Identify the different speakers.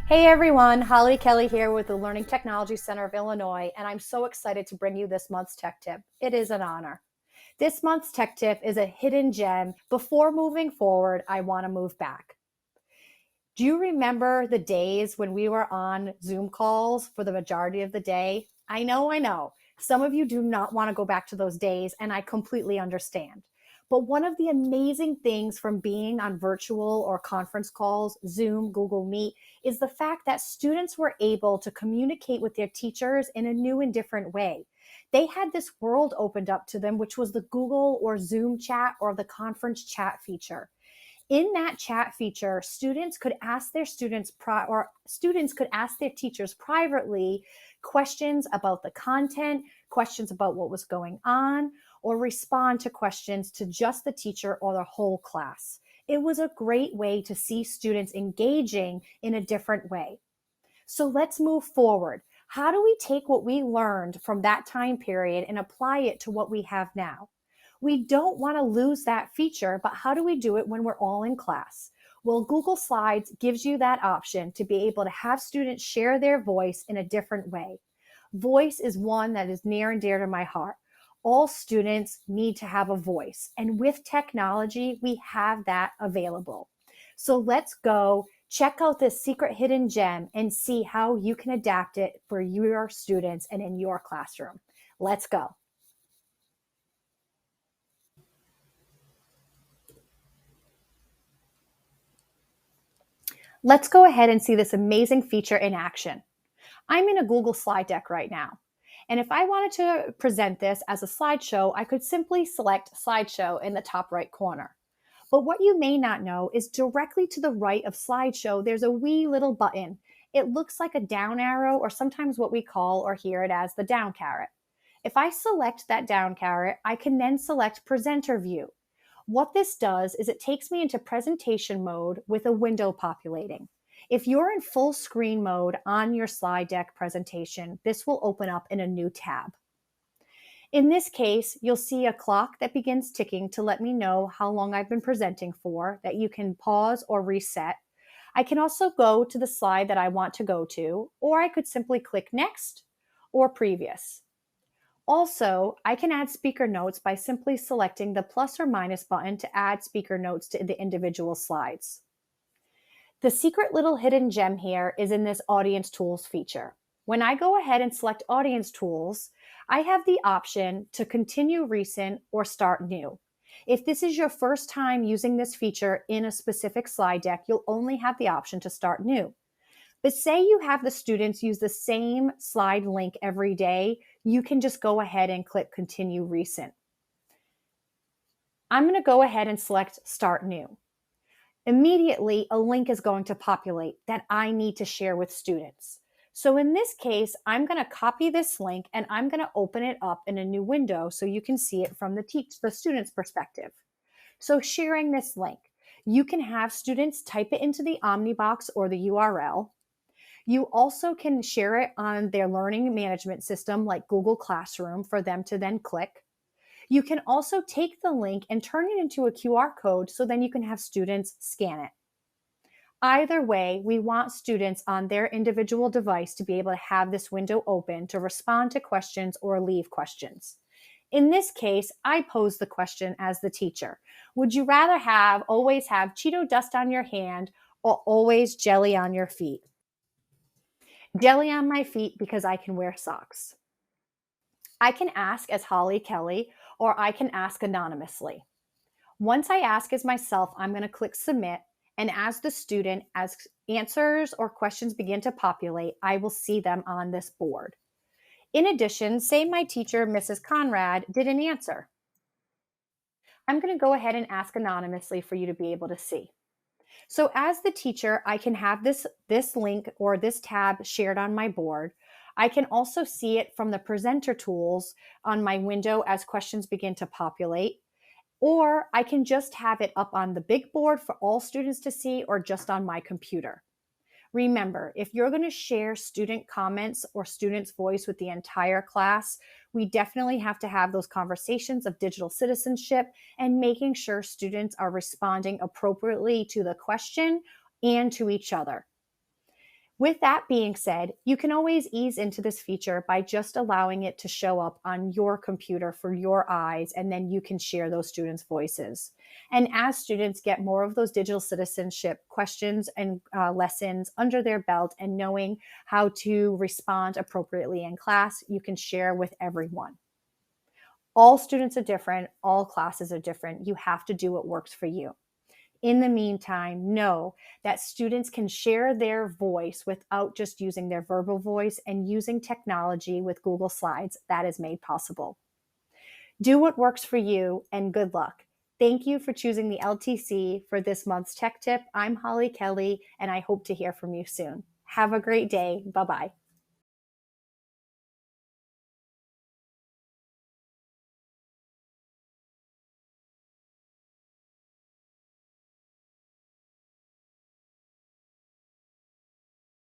Speaker 1: Hey everyone, Holly Kelly here with the Learning Technology Center of Illinois, and I'm so excited to bring you this month's tech tip. It is an honor. This month's tech tip is a hidden gem. Before moving forward, I want to move back. Do you remember the days when we were on Zoom calls for the majority of the day? I know. Some of you do not want to go back to those days, and I completely understand. But one of the amazing things from being on virtual or conference calls, Zoom, Google Meet, is the fact that students were able to communicate with their teachers in a new and different way. They had this world opened up to them, which was the Google or Zoom chat or the conference chat feature. In that chat feature, students could ask their students could ask their teachers privately questions about the content, questions about what was going on, or respond to questions to just the teacher or the whole class. It was a great way to see students engaging in a different way. So let's move forward. How do we take what we learned from that time period and apply it to what we have now? We don't want to lose that feature, but how do we do it when we're all in class? Well, Google Slides gives you that option to be able to have students share their voice in a different way. Voice is one that is near and dear to my heart. All students need to have a voice, and with technology, we have that available. So let's go check out this secret hidden gem and see how you can adapt it for your students and in your classroom. Let's go. Let's go ahead and see this amazing feature in action. I'm in a Google slide deck right now. And if I wanted to present this as a slideshow, I could simply select slideshow in the top right corner. But what you may not know is directly to the right of slideshow, there's a wee little button. It looks like a down arrow, or sometimes what we call or hear it as the down caret. If I select that down caret, I can then select presenter view. What this does is it takes me into presentation mode with a window populating. If you're in full screen mode on your slide deck presentation, this will open up in a new tab. In this case, you'll see a clock that begins ticking to let me know how long I've been presenting for, that you can pause or reset. I can also go to the slide that I want to go to, or I could simply click next or previous. Also, I can add speaker notes by simply selecting the plus or minus button to add speaker notes to the individual slides. The secret little hidden gem here is in this Audience Tools feature. When I go ahead and select Audience Tools, I have the option to continue recent or start new. If this is your first time using this feature in a specific slide deck, you'll only have the option to start new. But say you have the students use the same slide link every day, you can just go ahead and click Continue Recent. I'm going to go ahead and select Start New. Immediately, a link is going to populate that I need to share with students. So in this case, I'm going to copy this link and I'm going to open it up in a new window so you can see it from the student's perspective. So sharing this link, you can have students type it into the Omnibox or the URL. You also can share it on their learning management system like Google Classroom for them to then click. You can also take the link and turn it into a QR code so then you can have students scan it. Either way, we want students on their individual device to be able to have this window open to respond to questions or leave questions. In this case, I pose the question as the teacher. Would you rather always have Cheeto dust on your hand or always jelly on your feet? Jelly on my feet because I can wear socks. I can ask as Holly Kelly, or I can ask anonymously. Once I ask as myself, I'm going to click submit. And as the student, as answers or questions begin to populate, I will see them on this board. In addition, say my teacher, Mrs. Conrad, didn't answer. I'm going to go ahead and ask anonymously for you to be able to see. So as the teacher, I can have this link or this tab shared on my board. I can also see it from the presenter tools on my window as questions begin to populate, or I can just have it up on the big board for all students to see or just on my computer. Remember, if you're going to share student comments or students' voice with the entire class, we definitely have to have those conversations of digital citizenship and making sure students are responding appropriately to the question and to each other. With that being said, you can always ease into this feature by just allowing it to show up on your computer for your eyes, and then you can share those students' voices. And as students get more of those digital citizenship questions and lessons under their belt and knowing how to respond appropriately in class, you can share with everyone. All students are different, all classes are different. You have to do what works for you. In the meantime, know that students can share their voice without just using their verbal voice, and using technology with Google Slides that is made possible. Do what works for you, and good luck. Thank you for choosing the LTC for this month's tech tip. I'm Holly Kelly, and I hope to hear from you soon. Have a great day. Bye-bye.